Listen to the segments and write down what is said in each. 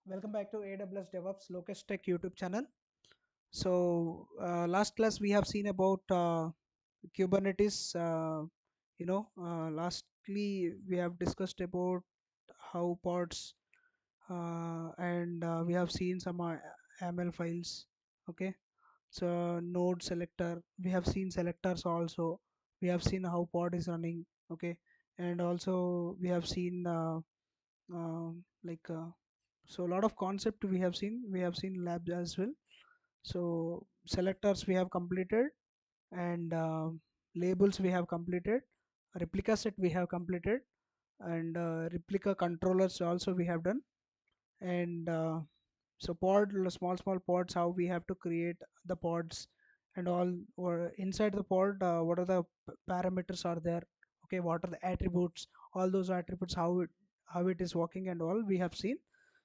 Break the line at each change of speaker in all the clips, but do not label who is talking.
Welcome back to AWS DevOps Lokesh Tech YouTube channel. So last class we have seen about Kubernetes. Lastly we have discussed about how pods and we have seen some ML files. Okay, so node selector. We have seen selectors also. We have seen how pod is running. Okay, and also we have seen like. So a lot of concept we have seen labs as well. So selectors we have completed, and labels we have completed, replica set we have completed, and replica controllers also we have done. And so small pods, how we have to create the pods and all, or inside the pod what are the parameters are there. Okay, what are the attributes, all those attributes, how it is working and all we have seen.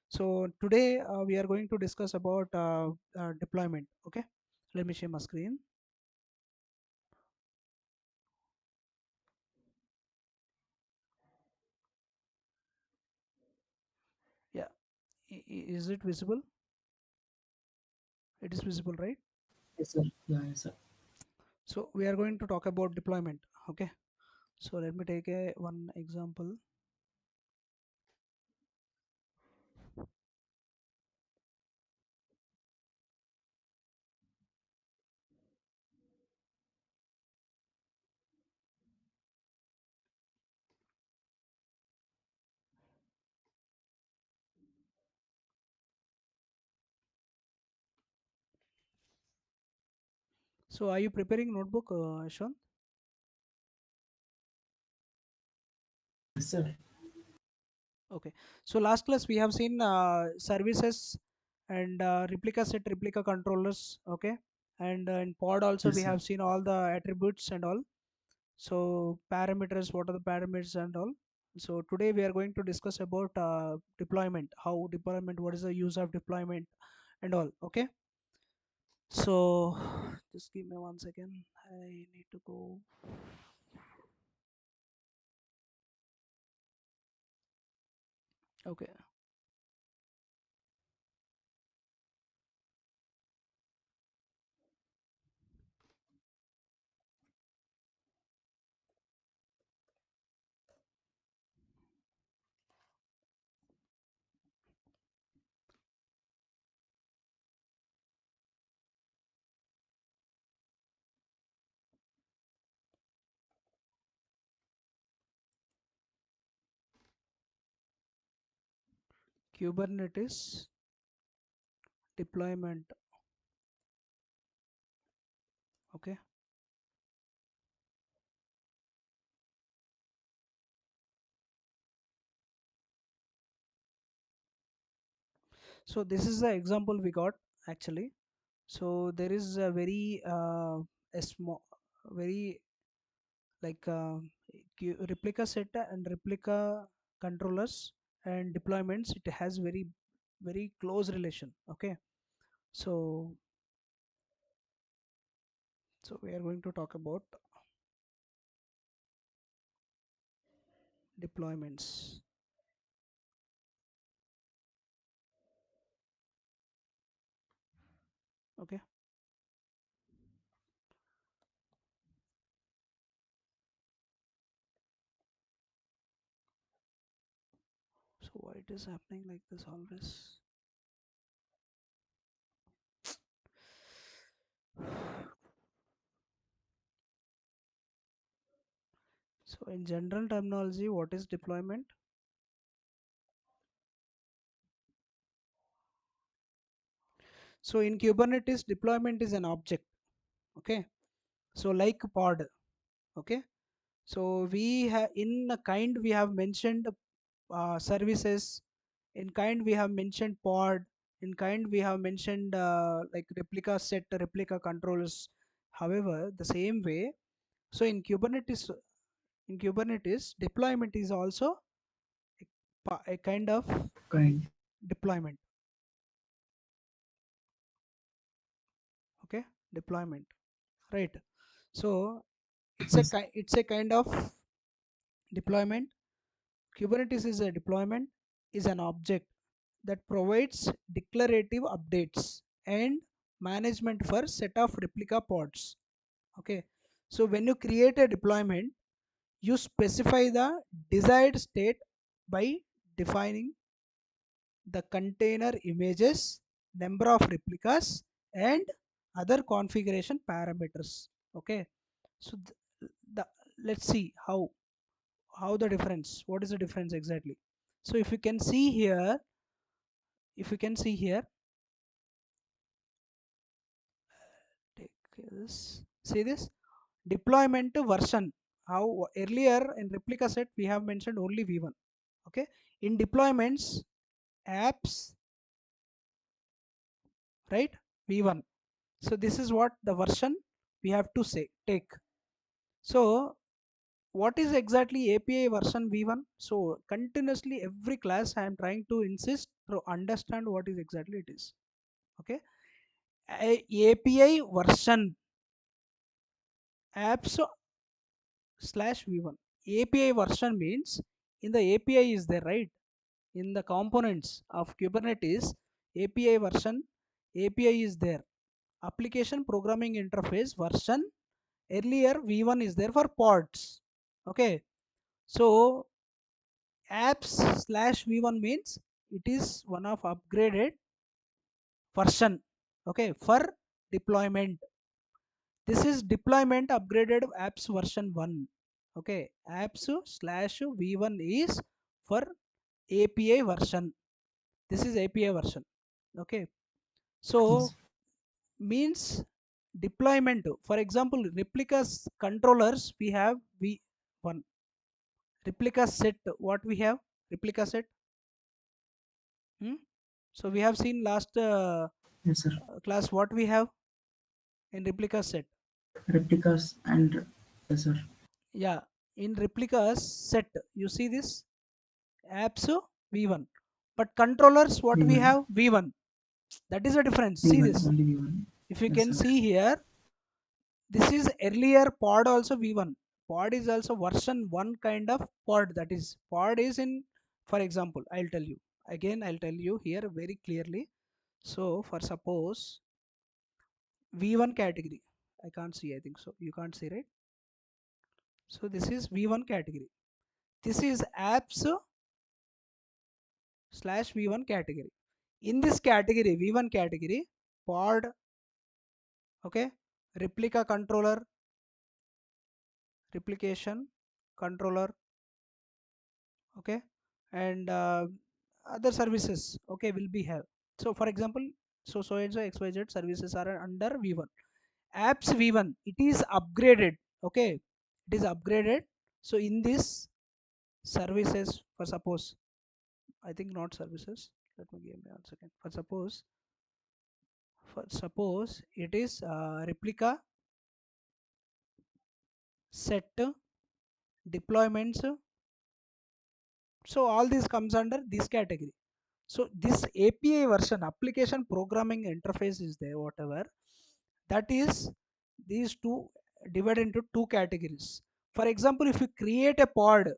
So today we are going to discuss about deployment. Okay, let me share my screen. Yeah, is it visible? It is visible, right?
Yes, sir. Yeah, yes, sir.
So we are going to talk about deployment. Okay, so let me take a one example. So are you preparing notebook, Ashwant?
Yes, sir.
Okay. So last class we have seen services and replica set, replica controllers. Okay. And in pod also
Yes,
we
sir.
have seen all the attributes and all. So parameters, what are the parameters and all. So today we are going to discuss about deployment, how deployment, what is the use of deployment and all. Okay. So just give me 1 second. I need to go. Okay. Kubernetes deployment. Okay. So this is the example we got actually. So there is a very a small, very like replica set and replica controllers and deployments. It has very close relation. Okay. So we are going to talk about deployments. Okay. So why it is happening like this always? So in general terminology, what is deployment? So in Kubernetes, deployment is an object. Okay. So like pod. Okay. So we have in a kind we have mentioned services. In kind we have mentioned pod. In kind we have mentioned like replica set, replica controls. However, the same way. So in Kubernetes, deployment is also a kind of
Kind.
deployment. Okay, deployment, right? So
Yes.
it's a kind of deployment. Kubernetes is a deployment, is an object. that provides declarative updates and management for set of replica pods. Okay, so when you create a deployment, you specify the desired state by defining the container images, number of replicas, and other configuration parameters. Okay, so the let's see how the difference. What is the difference exactly? So if you can see here, if you can see here, take this. See this deployment version. How earlier in replica set we have mentioned only v1. Okay, in deployments apps, right, v1. So this is what the version we have to say take. So what is exactly API version v1? So continuously every class I am trying to insist to understand what is exactly it is. Okay, API version apps slash v1. API version means in the API is there, right? In the components of Kubernetes API version, API is there. Application programming interface version, earlier v1 is there for pods. Okay, so apps slash v1 means it is one of upgraded version. Okay, for deployment, this is deployment upgraded apps version 1. Okay, apps slash v1 is for API version. This is API version. Okay, so
Yes.
means deployment. For example, replicas controllers we have v1. Replica set, what we have? Replica set. Hmm? So we have seen last
Yes, sir.
class what we have in replica set.
Replicas and yes, sir.
Yeah, in replicas set you see this apps v1, but controllers what we
V1.
have v1. That is a difference. See
V1.
this.
Only V1.
If you
Yes,
can
sir.
see here, this is earlier pod also v1. Pod is also version 1 kind of pod. That is pod is in, for example, I'll tell you again, I'll tell you here very clearly. So for suppose v1 category, I can't see, I think so you can't see, right? So this is v1 category. This is apps slash v1 category. In this category v1 category, pod, okay, replica controller, replication controller, okay, and other services, okay, will be have. So for example, so and so xyz services are under v1. Apps v1, it is upgraded. Okay, it is upgraded. So in this services, for suppose, I think not services, let me give me 1 second. For suppose it is replica set deployments. So all this comes under this category. So this API version, application programming interface is there, whatever that is, these two divided into two categories. For example, if you create a pod,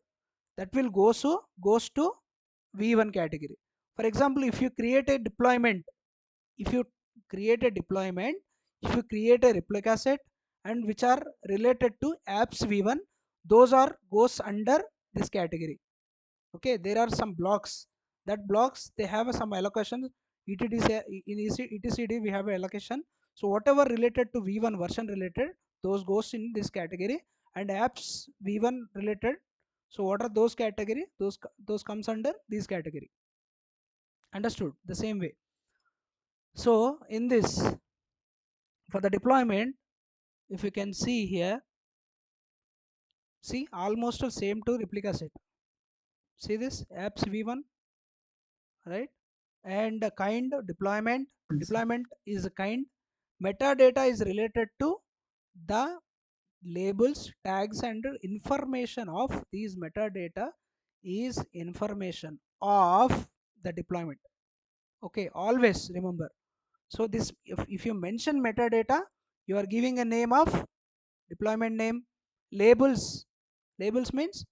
that will goes to v1 category. For example, if you create a deployment, if you create a deployment, if you create a replica set and which are related to apps v1, those are goes under this category. Okay, there are some blocks, that blocks they have some allocation. ETDC, in etcd we have a allocation. So whatever related to v1 version related, those goes in this category. And apps v1 related, so what are those category, those comes under this category. Understood the same way. So in this, for the deployment, if you can see here, see almost the same to replica set. See this apps v1, right? And the kind of deployment,
Yes, sir.
deployment is a kind. Metadata is related to the labels, tags, and information of these metadata is information of the deployment. Okay, always remember. So this, if you mention metadata, you are giving a name of deployment name. Labels, labels means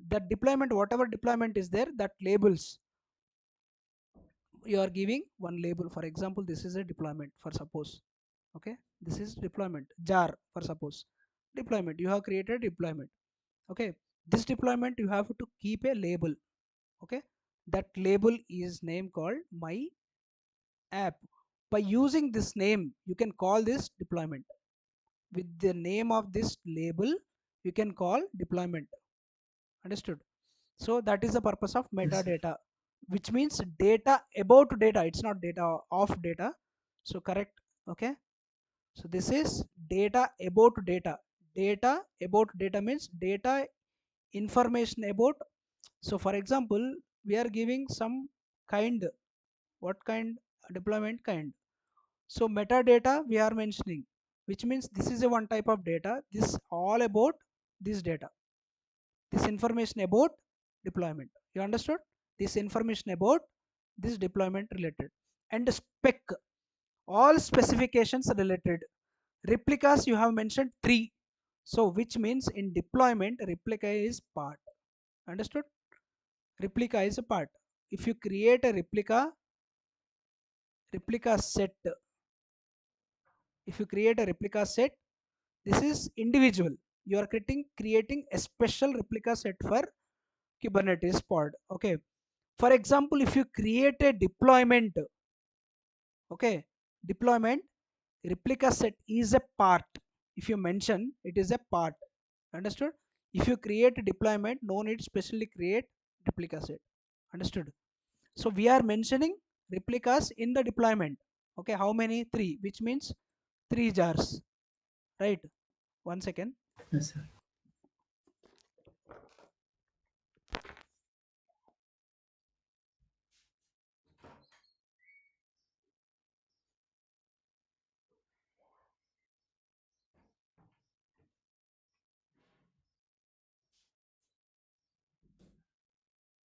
the deployment, whatever deployment is there, that labels. you are giving one label. For example, this is a deployment for suppose. Okay, this is deployment jar for suppose. Deployment, you have created deployment. Okay, this deployment you have to keep a label. Okay, that label is name called my app. By using this name you can call this deployment. With the name of this label you can call deployment. Understood? So that is the purpose of
Yes, sir.
metadata, which means data about data, it's not data of data. So correct. Okay, so this is data about data. Data about data means data information about. So for example, we are giving some kind. What kind? Deployment kind. So metadata we are mentioning, which means this is a one type of data, this all about this data, this information about deployment. You understood? This information about this deployment related. And spec, all specifications related. Replicas you have mentioned 3. So which means in deployment replica is part. Understood? Replica is a part. If you create a replica set, if you create a replica set, this is individual. You are creating a special replica set for Kubernetes pod. Okay, for example, if you create a deployment, okay, deployment replica set is a part. If you mention it is a part. Understood? If you create a deployment, no need specially create replica set. Understood? So we are mentioning replicas in the deployment. Okay, how many? 3, which means 3 jars, right? One second.
Yes, sir.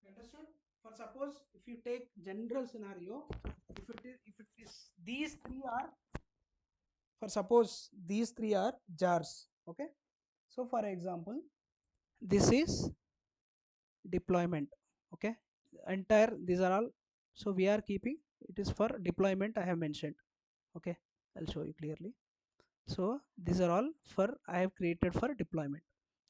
Understood? For suppose if you take general scenario, if it is these three are, for suppose these three are jars. Okay, so for example, this is deployment. Okay, entire these are all. So we are keeping it is for deployment I have mentioned. Okay, I'll show you clearly. So these are all for I have created for deployment.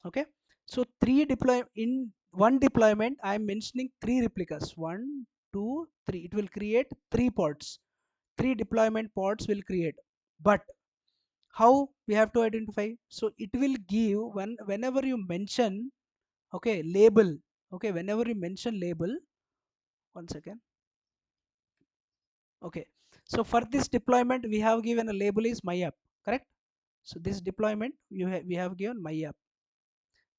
Okay, so three deploy in one deployment I am mentioning three replicas. One, two, three. It will create three pods. Three deployment pods will create. But how we have to identify? So it will give whenever you mention, okay, label. Okay, whenever you mention label. One second. Okay, so for this deployment we have given a label is my app. Correct? So this deployment we have given my app.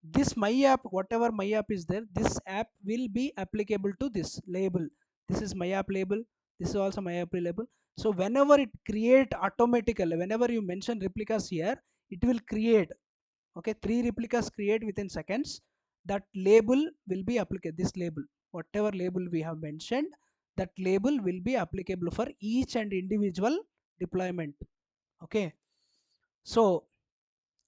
This my app, whatever my app is there, this app will be applicable to this label. This is my app label, this is also my app label. So whenever it create automatically, whenever you mention replicas here, it will create. Okay, three replicas create within seconds. That label will be applicable. This label, whatever label we have mentioned, that label will be applicable for each and individual deployment. Okay, so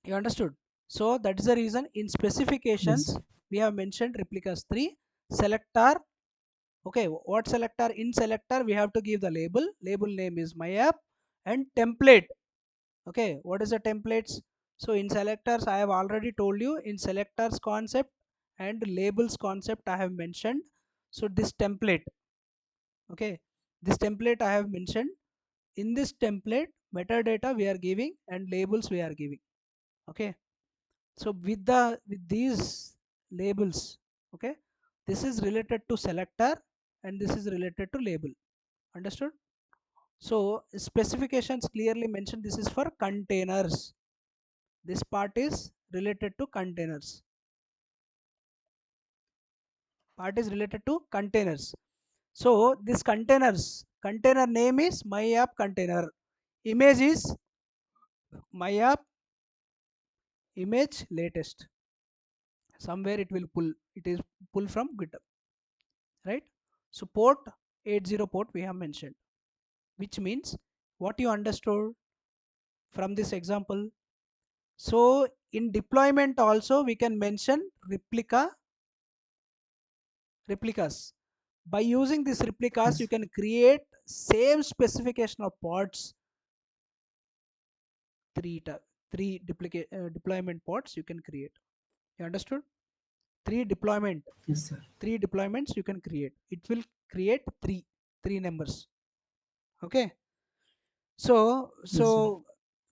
you understood? So that is the reason in
Yes.
specifications we have mentioned replicas 3. Selector. Okay, what selector? In selector we have to give the label. Label name is my app. And template. Okay, what is the templates? So in selectors I have already told you, in selectors concept and labels concept I have mentioned. So this template. Okay, this template I have mentioned. In this template metadata we are giving and labels we are giving. Okay, so with these labels, okay, this is related to selector and this is related to label. Understood? So specifications clearly mentioned this is for containers. This part is related to containers. Part is related to containers. So this container name is my app container. Image is my app image latest. Somewhere it will pull, it is pull from GitHub, right? So port 80 port we have mentioned, which means what you understood from this example. So in deployment also we can mention replicas. By using these replicas, you
Yes.
can create same specification of pods, three deployment pods you can create. You understood? Three deployment,
Yes, sir.
three deployments you can create. It will create three numbers. Okay.
Yes, sir.
So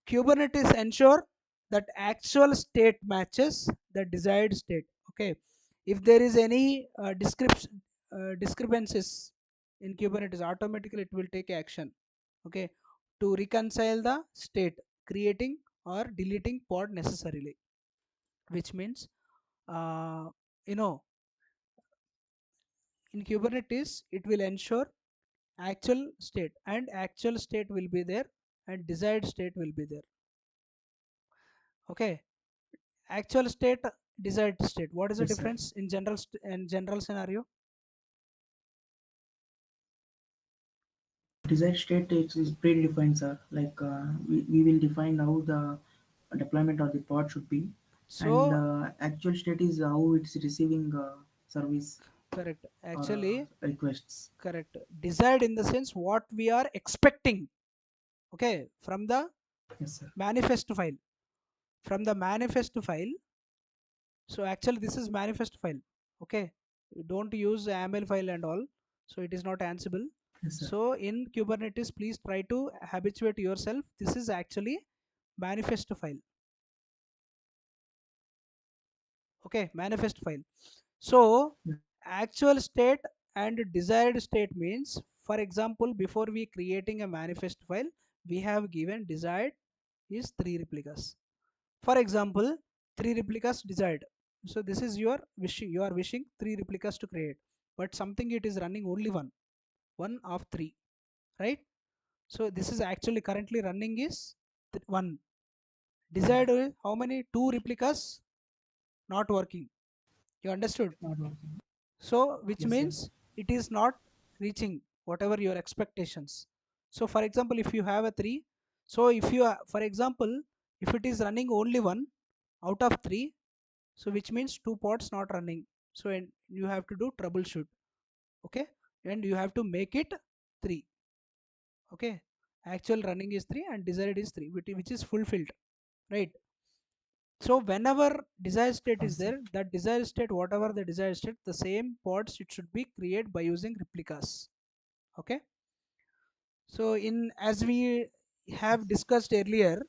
Kubernetes ensure that actual state matches the desired state. Okay. If there is any description discrepancies in Kubernetes, automatically it will take action. Okay, to reconcile the state, creating or deleting pod necessarily, which means uh, you know in Kubernetes it will ensure actual state, and actual state will be there and desired state will be there. Okay, actual state, desired state, what is the
Yes, sir.
difference in in general scenario?
Desired state is predefined, sir. Like we will define how the deployment of the pod should be, and
So
actual state is how it's receiving service
correct,
or
actually
requests.
correct, desired in the sense what we are expecting. Okay, from the
Yes, sir.
manifest file, from the manifest file. So actually this is manifest file. Okay, you don't use YAML file and all, so it is not ansible.
Yes, sir.
So in Kubernetes, please try to habituate yourself, this is actually manifest file. Okay, manifest file. So
Yeah.
actual state and desired state means, for example, before we creating a manifest file, we have given desired is three replicas. For example, three replicas desired. So this is your wishing. You are wishing three replicas to create, but something it is running only one of three, right? So this is actually currently running is one. Desired is how many? Two replicas not working. You understood?
Not working.
So which
Yes, sir.
means it is not reaching whatever your expectations. So for example, if you have a three, so if you are, for example, if it is running only one out of three, so which means two pods not running. So and you have to do troubleshoot. Okay, and you have to make it three. Okay, actual running is three and desired is three, which is fulfilled, right? So whenever desired state is
Yes, sir.
there, that desired state, whatever the desired state, the same pods it should be created by using replicas. Okay, so in as we have discussed earlier,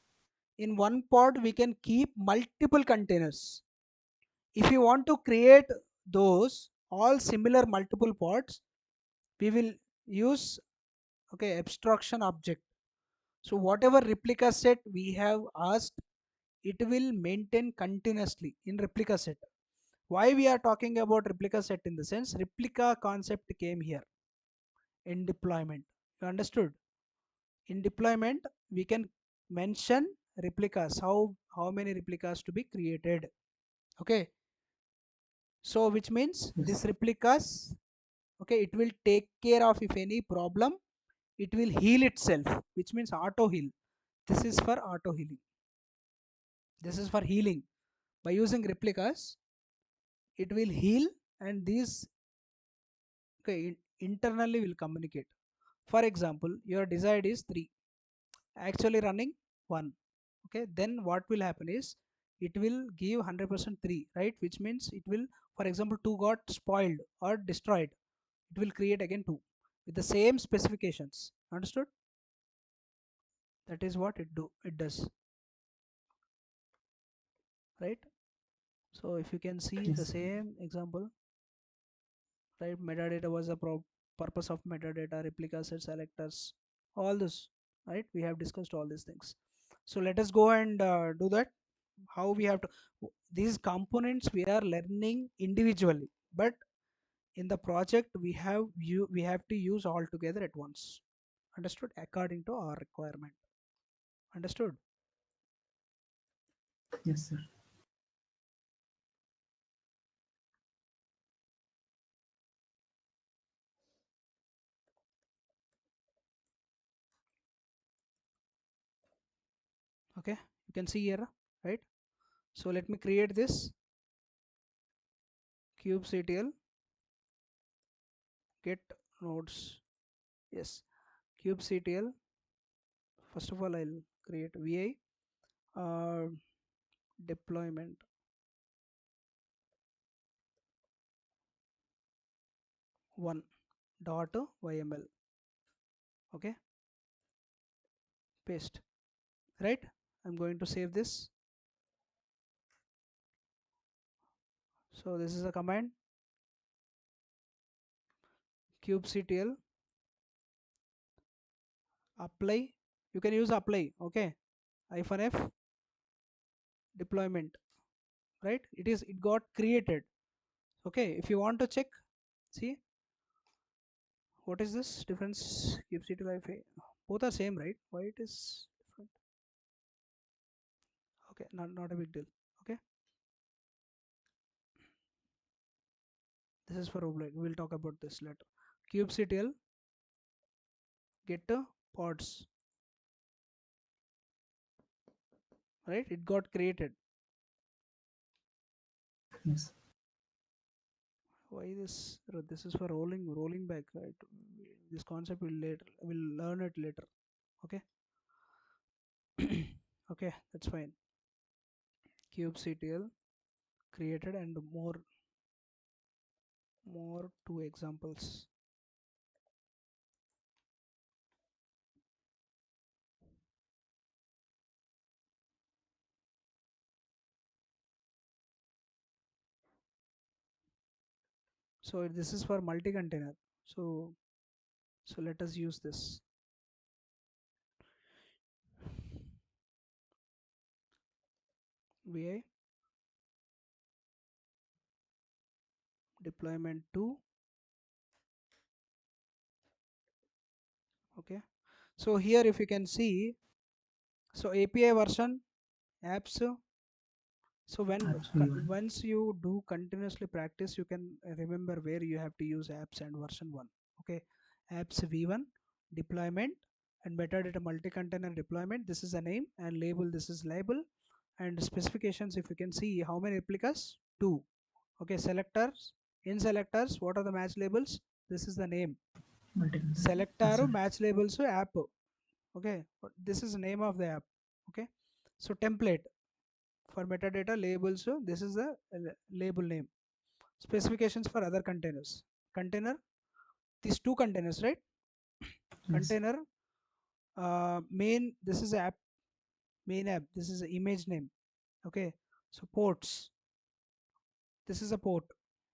in one pod we can keep multiple containers. If you want to create those all similar multiple pods, we will use, okay, abstraction object. So whatever replica set we have asked, it will maintain continuously in replica set. Why we are talking about replica set? In the sense, replica concept came here in deployment. You understood? In deployment we can mention replicas, how many replicas to be created. Okay, so which means
Yes.
this replicas, okay, it will take care of if any problem, it will heal itself, which means auto heal. This is for auto healing, this is for healing. By using replicas, it will heal, and these, okay, internally will communicate. For example, your desired is 3, actually running 1. Okay, then what will happen is it will give 100% 3, right? Which means it will, for example, 2 got spoiled or destroyed, it will create again 2 with the same specifications. Understood? That is what it does, right? So if you can see the
Yes, sir.
same example, right? Metadata was the purpose of metadata, replica set, selectors, all this, right? We have discussed all these things. So let us go and do that. How we have to, these components we are learning individually, but in the project we have to use all together at once. Understood? According to our requirement. Understood?
Yes, sir.
Okay, you can see here, right? So let me create this kubectl. get nodes. Yes, kubectl. First of all, I'll create vi deployment 1 dot yml. Okay, paste. Right, I'm going to save this. So this is a command, kubectl apply. You can use apply. Okay, hyphen f deployment. Right, it got created. Okay, if you want to check, see what is this difference. Kubectl wi both are same, right? Why it is different? Okay, not a big deal. Okay, this is for Oblate. We'll talk about this later. Kubectl get pods. Right, it got created.
Yes.
Why this is for rolling back, right? This concept we'll learn it later. Okay. Okay, that's fine. Kubectl created, and more two examples. So this is for multi-container. So let us use this vi deployment 2. Okay, so here if you can see, so API version apps. So
Apps v1.
once you do continuously practice, you can remember where you have to use apps and version 1. Okay, apps v1 deployment and metadata multi-container deployment. This is a name, and label, this is label, and specifications. If you can see how many replicas, 2. Okay, selectors, in selectors, what are the match labels? This is the name.
Multi-container. Yes,
Selector
sir.
match labels app. Okay, this is the name of the app. Okay, so template for metadata labels. So this is the label name. Specifications for other containers. Container, these two containers, right?
Yes.
Container main. This is app, main app. This is the image name. Okay, so ports. This is a port.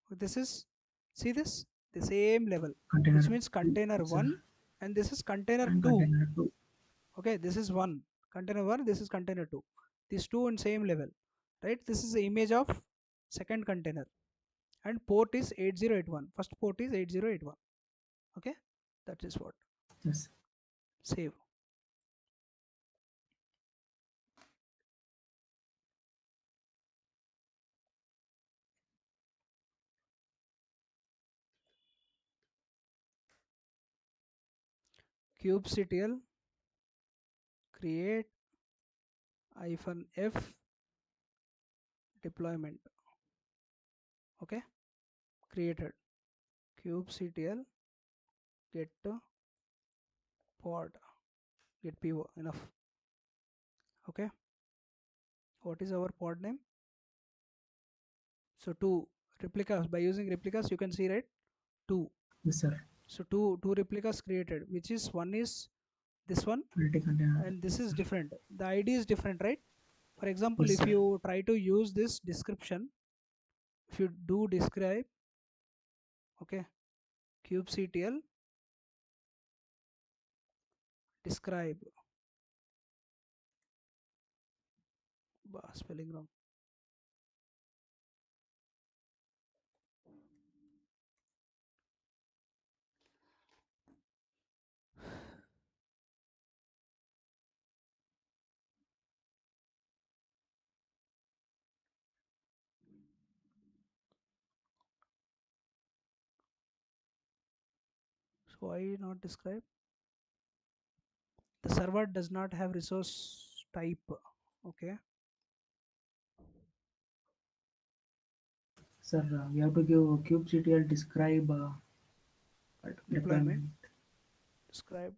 This is, see this, the same level, which
Container
means
2.
container
Yes, sir.
1, and this is container
And
2.
container 2.
Okay, this is 1 container 1, this is container 2. These two in same level, right? This is the image of second container, and port is 8081. First port is 8081. Okay, that is what.
Yes.
Save. Kubectl create hyphen f deployment. Okay, created. Kubectl get pod, get po, enough. Okay, what is our pod name? So two replicas, by using replicas you can see, right? Two.
Yes, sir.
So two replicas created, which is one is this one,
Multi-container.
and this
Yes,
is
sir.
different. The ID is different, right? For example,
Yes,
if
sir.
you try to use this description, if you do describe, okay, kubectl describe, spelling wrong. So why not describe? The server does not have resource type. Okay,
Sir, we have to give kubectl describe.
Deployment.
Deployment.
Describe.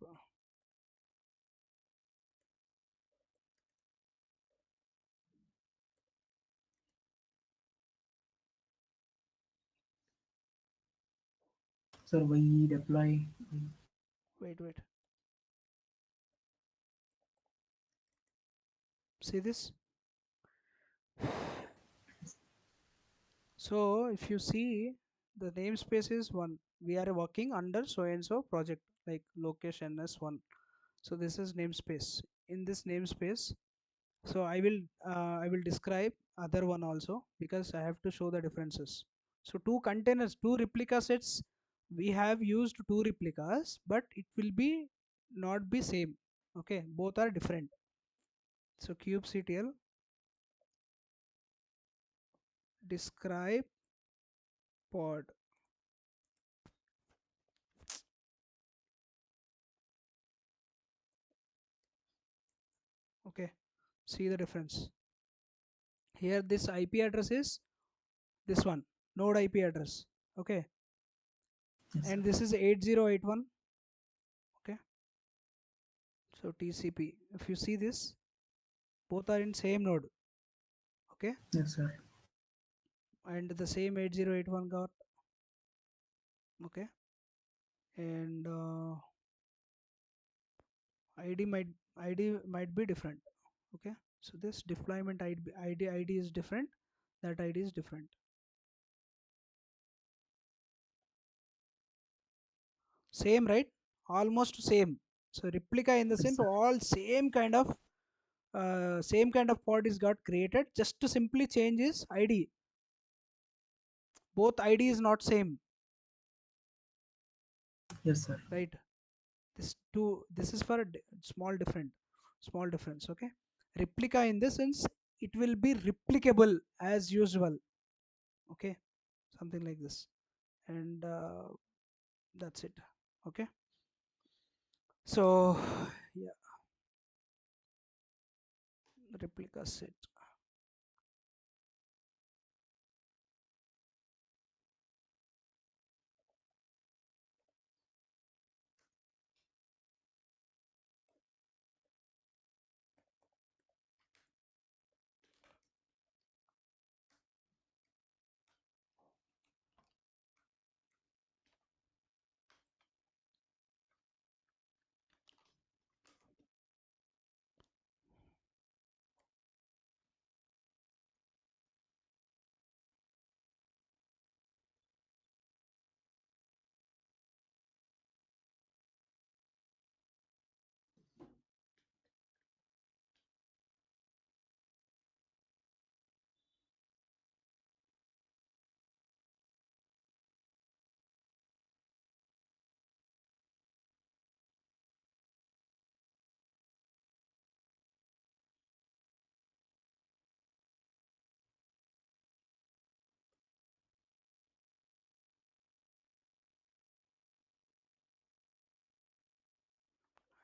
Sir, we deploy.
Wait. See this. So if you see, the namespace is one. We are working under so and so project, like location as one. So this is namespace. In this namespace, so I will describe other one also, because I have to show the differences. So two containers, two replica sets. We have used two replicas, but it will be not be same. Okay, both are different. So kubectl describe pod. Okay, see the difference. Here this IP address is this one, node IP address. Okay,
Yes, sir.
and this is 8081. Okay, so TCP. If you see this, both are in same node. Okay,
Yes, sir.
and the same 8081 got. Okay, and ID might be different. Okay, so this deployment ID is different. That ID is different. Same, right? Almost same. So replica in the
Yes,
sense
sir.
all same kind of pod is got created. Just to simply change is ID. Both ID is not same,
Yes, sir.
right? This is for a small difference. Okay, replica in this sense, it will be replicable as usual. Okay, something like this, and that's it. Okay, so yeah, replica set.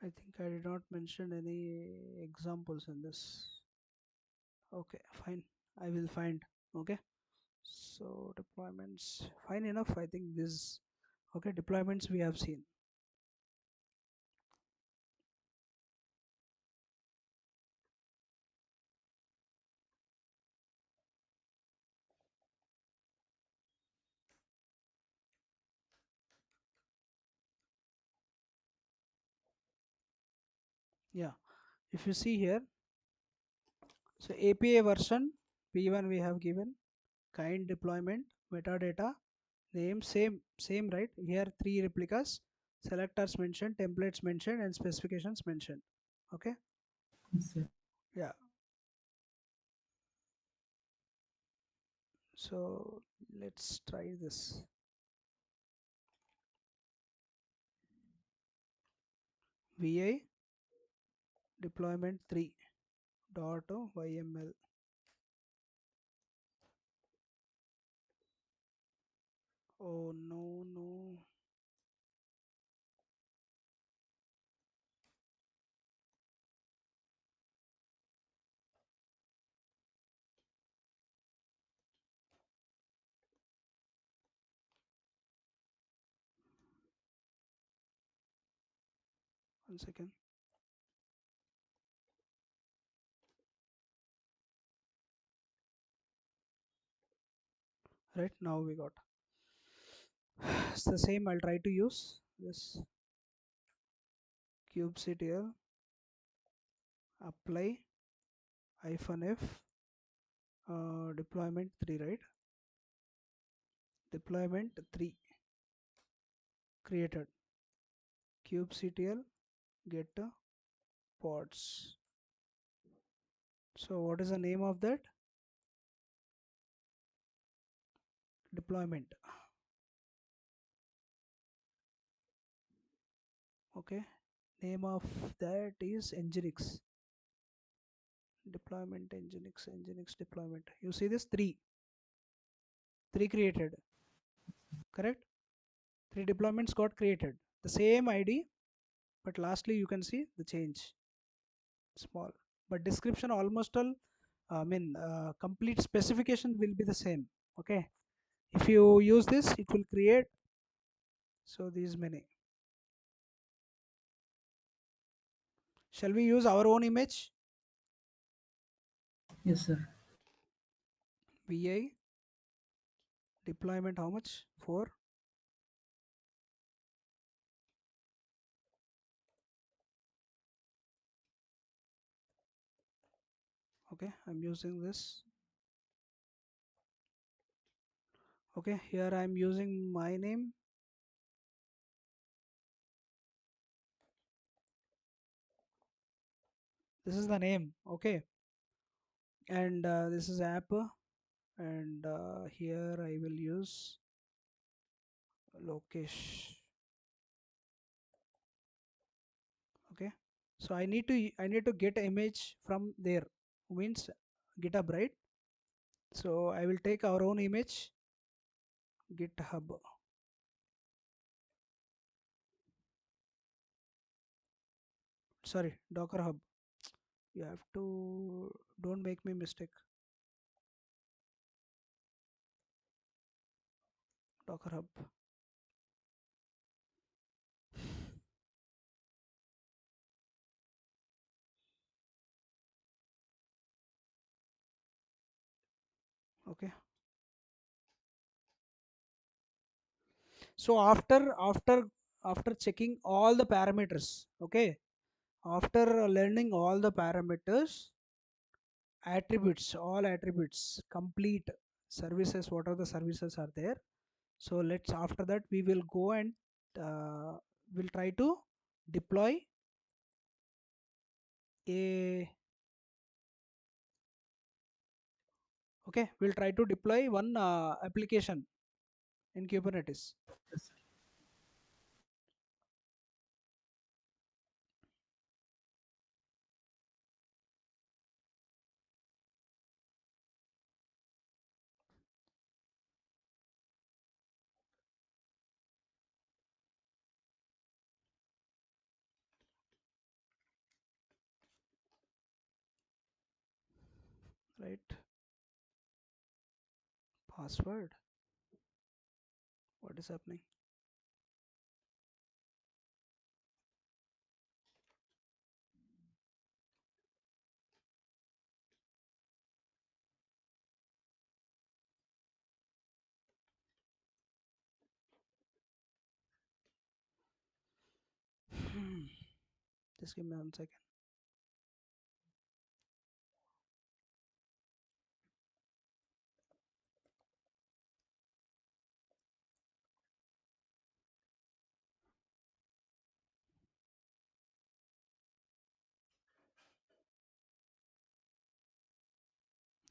I think I did not mention any examples in this. Okay, fine. I will find. Okay, so deployments. Fine enough. I think this. Okay, deployments we have seen. Yeah. If you see here, so API version V1 we have given, kind deployment, metadata, name same right? Here three replicas, selectors mentioned, templates mentioned, and specifications mentioned. Okay.
Yes, sir.
Yeah. So let's try this. VI deployment 3 dot YML. Oh no. One second. Right now we got. It's the same. I'll try to use this kubectl apply -f deployment 3, right? Deployment 3 created kubectl get pods. So what is the name of that? Deployment. Okay, name of that is nginx. Deployment nginx deployment. You see this three created, correct? Three deployments got created, the same id, but lastly you can see the change, small, but description almost all, I mean, complete specification will be the same. Okay, if you use this it will create, so these many. Shall we use our own image?
Yes, sir.
Vi deployment how much? 4. Okay, I'm using this. Okay, here I'm using my name. This is the name. Okay, and this is app, and here I will use location. Okay, so I need to get image from there, means GitHub, right? So I will take our own image, GitHub. Sorry, Docker Hub. You have to, don't make me mistake. Docker Hub. Okay. So after checking all the parameters, okay, after learning all the parameters, attributes, all attributes, complete services, what are the services are there. So let's, after that we will go and we'll try to deploy a, okay, we'll try to deploy one application in Kubernetes.
Yes, sir.
Right, password, what is happening? Just give me 1 second.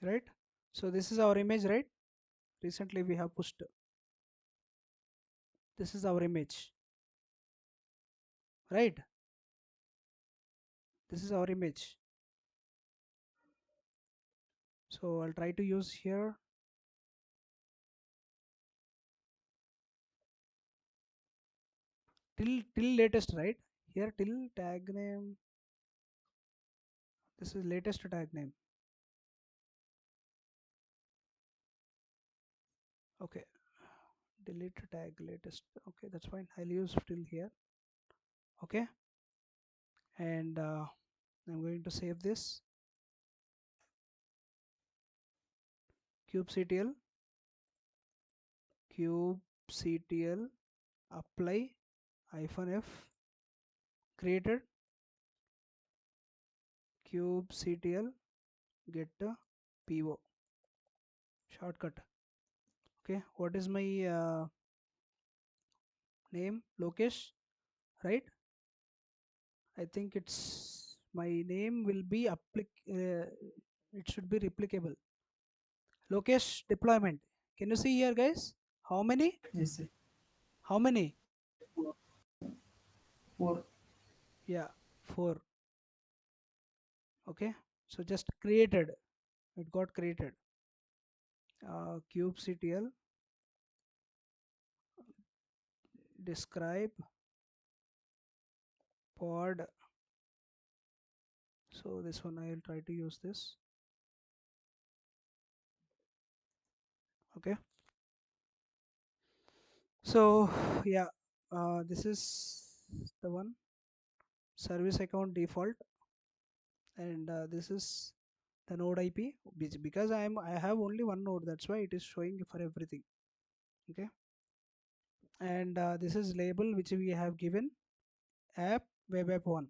Right, so this is our image, right? Recently we have pushed, this is our image, right? This is our image. So I'll try to use here till latest, right? Here till tag name, this is latest tag name. Okay, delete tag latest. Okay, that's fine, I'll use till here. Okay, and I'm going to save this. kubectl kubectl apply -f created kubectl get PO shortcut. Okay, what is my name? Lokesh, right? I think it's my name will be it should be replicable. Lokesh deployment. Can you see here, guys? How many?
Yes, sir.
How many?
For
Yeah, four. Okay, so just created. It got created. Kubectl describe pod. So this one I will try to use this. Okay. So yeah, this is the one service account default, and this is the node IP because I have only one node. That's why it is showing for everything. Okay, and this is label which we have given app web app one.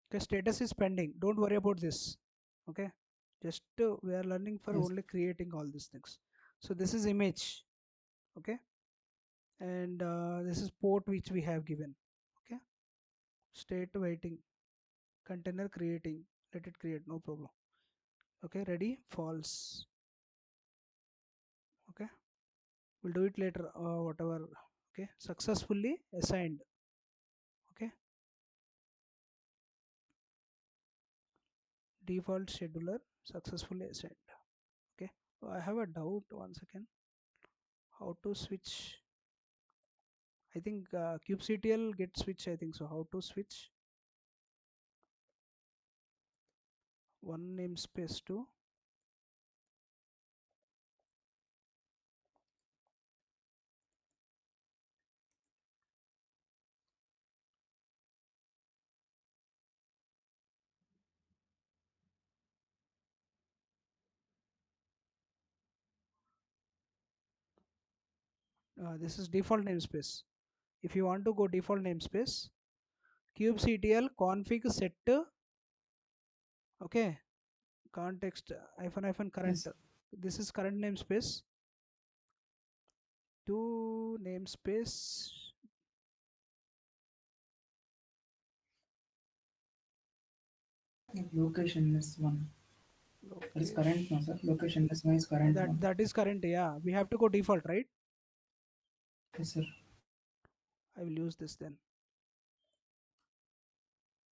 Okay, status is pending. Don't worry about this. Okay, just we are learning for
yes,
only creating all these things. So this is image. Okay, and this is port which we have given. Okay, state waiting, container creating, let it create, no problem. Okay, ready, false. Okay, we'll do it later, whatever. Okay, successfully assigned. Okay, default scheduler successfully assigned. Okay, I have a doubt, one second. How to switch? I think kubectl get switch, I think so. How to switch one namespace to this is default namespace. If you want to go default namespace, kubectl config set okay, context hyphen hyphen current.
yes.
This is current namespace to namespace
Location is one. That is current, no,
location.
sir. Location is my current one.
That is current. Yeah, we have to go default, right?
Yes, sir.
I will use this then.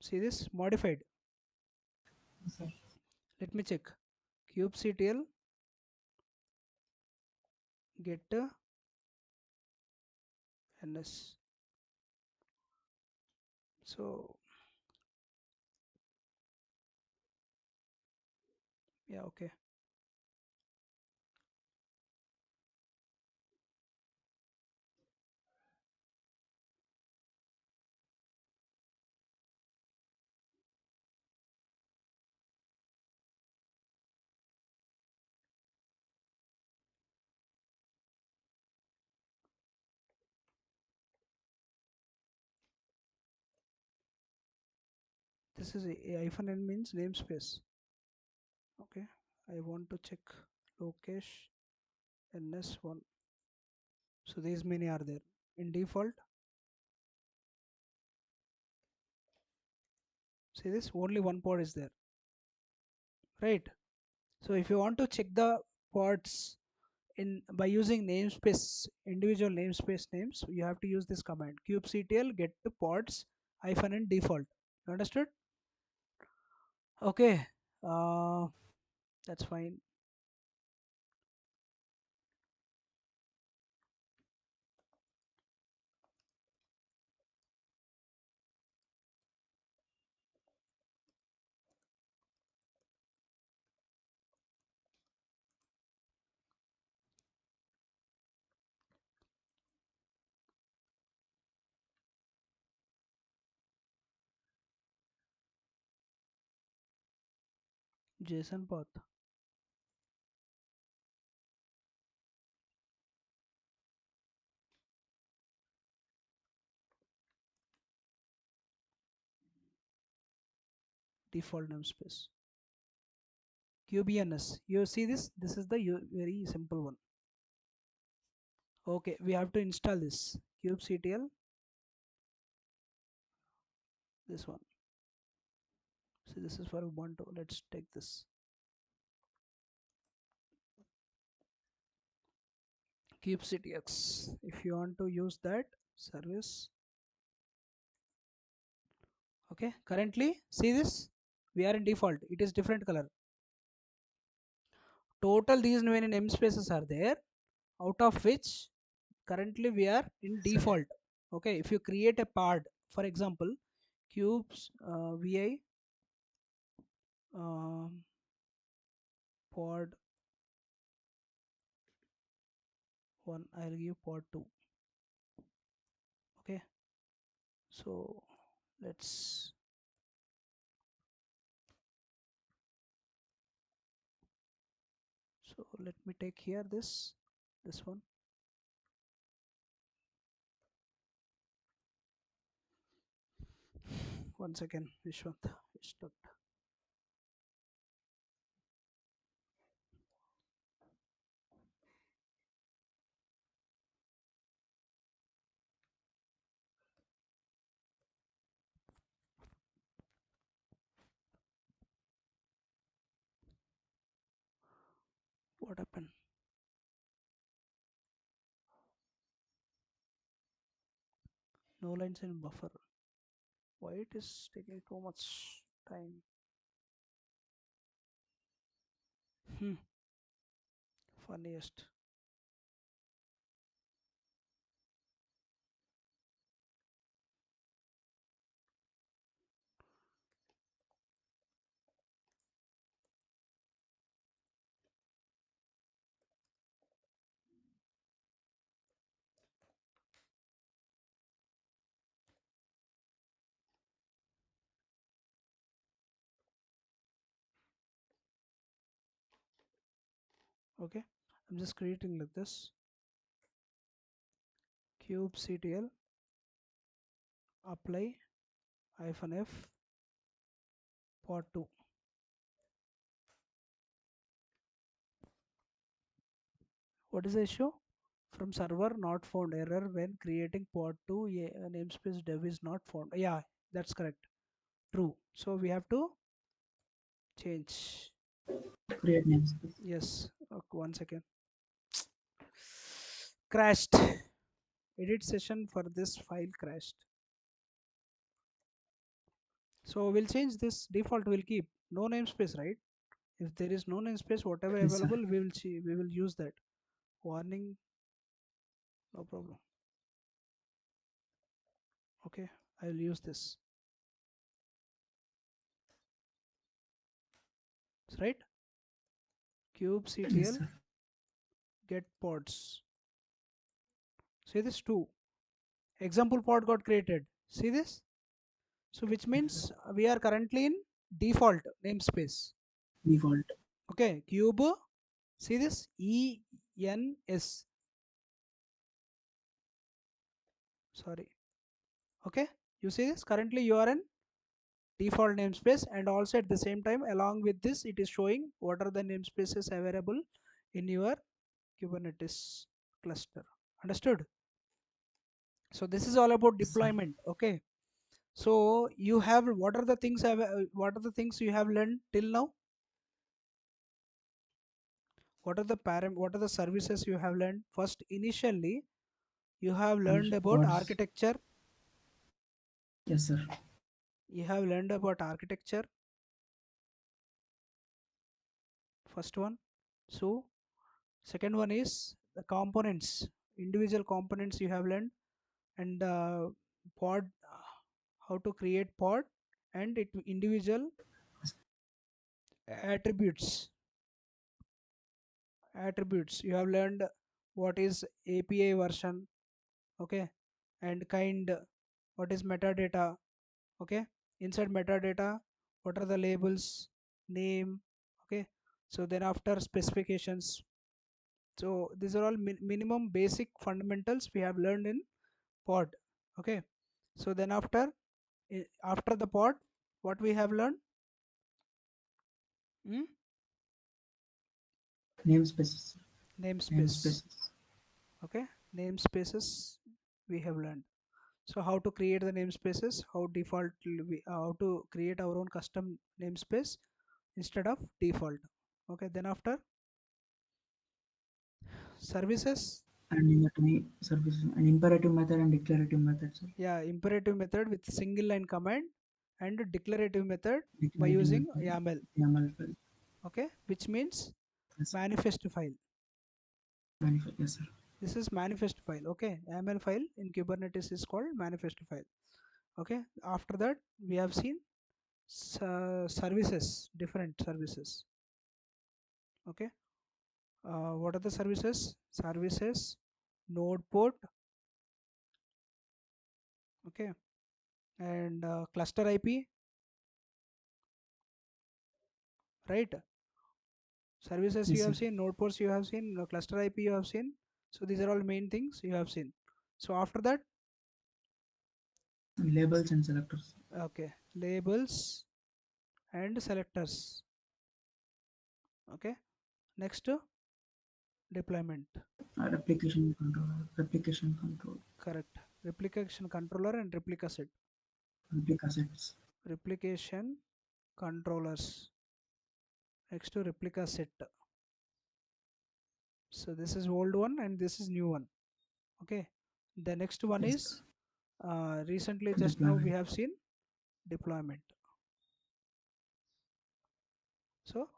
See this modified.
Yes, sir.
Let me check. Kubectl get ns. So yeah, okay. This is a hyphen n means namespace. Okay. I want to check location ns1. So these many are there. In default, see this only one pod is there, right? So if you want to check the pods in by using namespace, individual namespace names, you have to use this command kubectl get the pods hyphen n default. You understood? Okay, uh, that's fine. JSON path. Default namespace. Kubens. You see this? This is the very simple one. Okay, we have to install this kubectl. This one. See, this is for Ubuntu. Let's take this kubectx. If you want to use that service, okay. Currently, see this. We are in default. It is different color. Total these many namespaces are there, out of which currently we are in
Yes, sir.
default. Okay, if you create a pod, for example, cubes vi um, pod 1, I'll give pod 2. Okay, so let's, so let me take here this one. One second, Vishwant. It's stuck. What happened? No lines in buffer. Why it is taking too much time? Hmm. Funniest. Okay, I'm just creating like this. Kubectl apply -f pod 2. What is the issue? From server not found, error when creating pod 2, namespace dev is not found. Yeah, that's correct. True. So we have to change.
Create namespace.
Yes. Okay, one second. Crashed. Edit session for this file crashed. So we'll change this. Default will keep no namespace, right? If there is no namespace, whatever
Yes, sir.
available, we will see. We will use that. Warning. No problem. Okay, I will use this. Right?
Yes,
Kubectl
sir.
get pods. See this too. Example pod got created. See this? So which
Yes, sir.
means we are currently in default namespace.
Default.
Okay, cube. See this? ENS. Sorry. Okay, you see this? Currently you are in default namespace, and also at the same time, along with this, it is showing what are the namespaces available in your Kubernetes cluster. Understood? So this is all about
Yes, sir.
deployment. Okay. So you have, what are the things what are the things you have learned till now? What are the services you have learned? First, initially, you have learned about
Pods.
architecture.
Yes, sir.
You have learned about architecture. First one. So second one is the components. Individual components you have learned, and pod, how to create pod, and it individual attributes. Attributes you have learned what is API version. Okay, and kind, what is metadata. Okay, inside metadata, what are the labels, name, So then after specifications. So these are all minimum basic fundamentals we have learned in pod. Okay, so then after the pod, what we have learned? Hmm?
Namespaces.
Namespace.
Namespaces.
Okay, namespaces we have learned. So how to create the namespaces, how to create our own custom namespace instead of default. Okay, then after services.
And in the services, an imperative method and declarative method, sir.
Yeah, imperative method with single line command, and declarative method by
Declarative
using
method,
YAML.
YAML file.
Okay, which means
Yes,
manifest file.
yes, sir.
This is manifest file. Okay, YAML file in Kubernetes is called manifest file. Okay, after that we have seen services, different services. Okay, what are the services? Services, node port. Okay, and cluster IP, right? Services you
Yes,
have
sir.
seen, node ports you have seen, cluster IP you have seen. So these are all main things you have seen. So after that,
And labels and selectors.
okay, labels and selectors. Okay, next deployment.
Replication controller. Replication control.
Correct. Replication controller and replica set.
Replica sets.
Replication controllers. Next to replica set. So this is old one and this is new one. Okay. The next one
Yes,
is recently
sir.
just now we
Deployment.
have seen deployment. So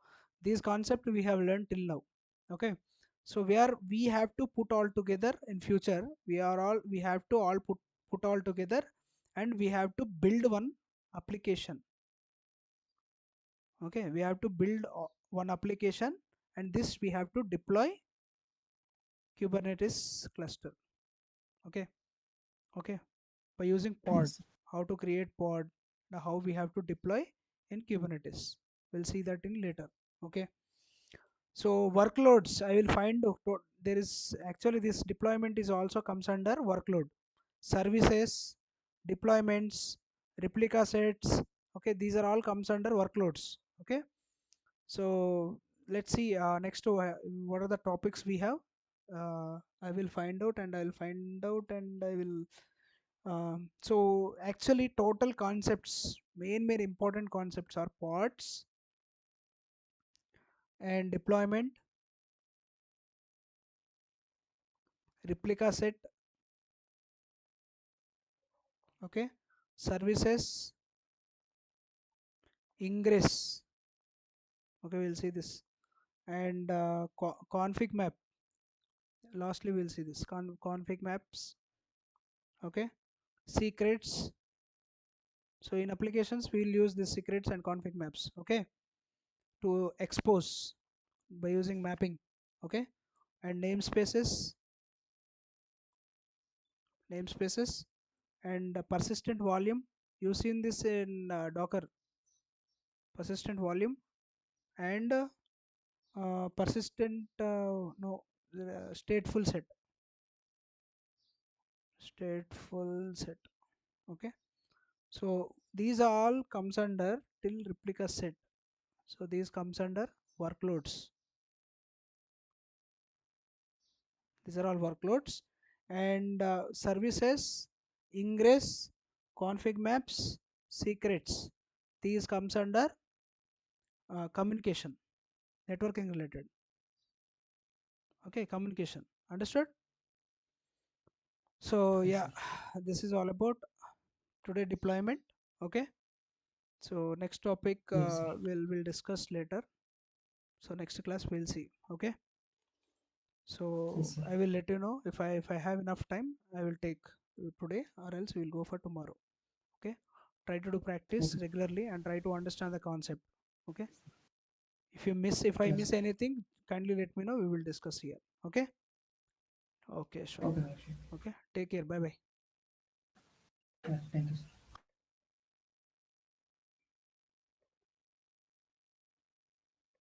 these concept we have learned till now. Okay. So where we have to put all together in future, we have to all put all together, and we have to build one application. Okay, we have to build one application, and this we have to deploy Kubernetes cluster. Okay, okay, by using pod.
Yes, sir.
How to create pod, how we have to deploy in Kubernetes, we'll see that in later. Okay, so workloads I will find there is actually this deployment is also comes under workload. Services, deployments, replica sets. Okay, these are all comes under workloads. Okay, so let's see next what are the topics we have. I will find out and I'll find out and I will so actually total concepts, main important concepts are pods and deployment, replica set. Okay, services, ingress. Okay, we'll see this, and config map. Lastly we'll see this config maps. Okay, secrets. So in applications we'll use the secrets and config maps. Okay, to expose by using mapping. Okay, and namespaces and persistent volume. You've seen this in Docker. Persistent volume and persistent no stateful set. Stateful set. Okay, so these all comes under till replica set. So these comes under workloads. These are all workloads, and services, ingress, config maps, secrets. These comes under communication, networking related. Okay, communication. Understood? So
Okay,
yeah,
sir.
this is all about today deployment. Okay. So next topic
Yes, sir.
we'll discuss later. So next class we'll see. Okay.
Yes,
So
sir.
I will let you know if I have enough time. I will take today, or else we'll go for tomorrow. Okay, try to do practice
Okay, sir.
regularly and try to understand the concept. Okay, if I
Yes,
miss
sir.
anything, kindly let me know, we will discuss here. Okay, okay, sure.
Okay, sir.
Okay, take care, bye bye.
Yes, thank you, sir.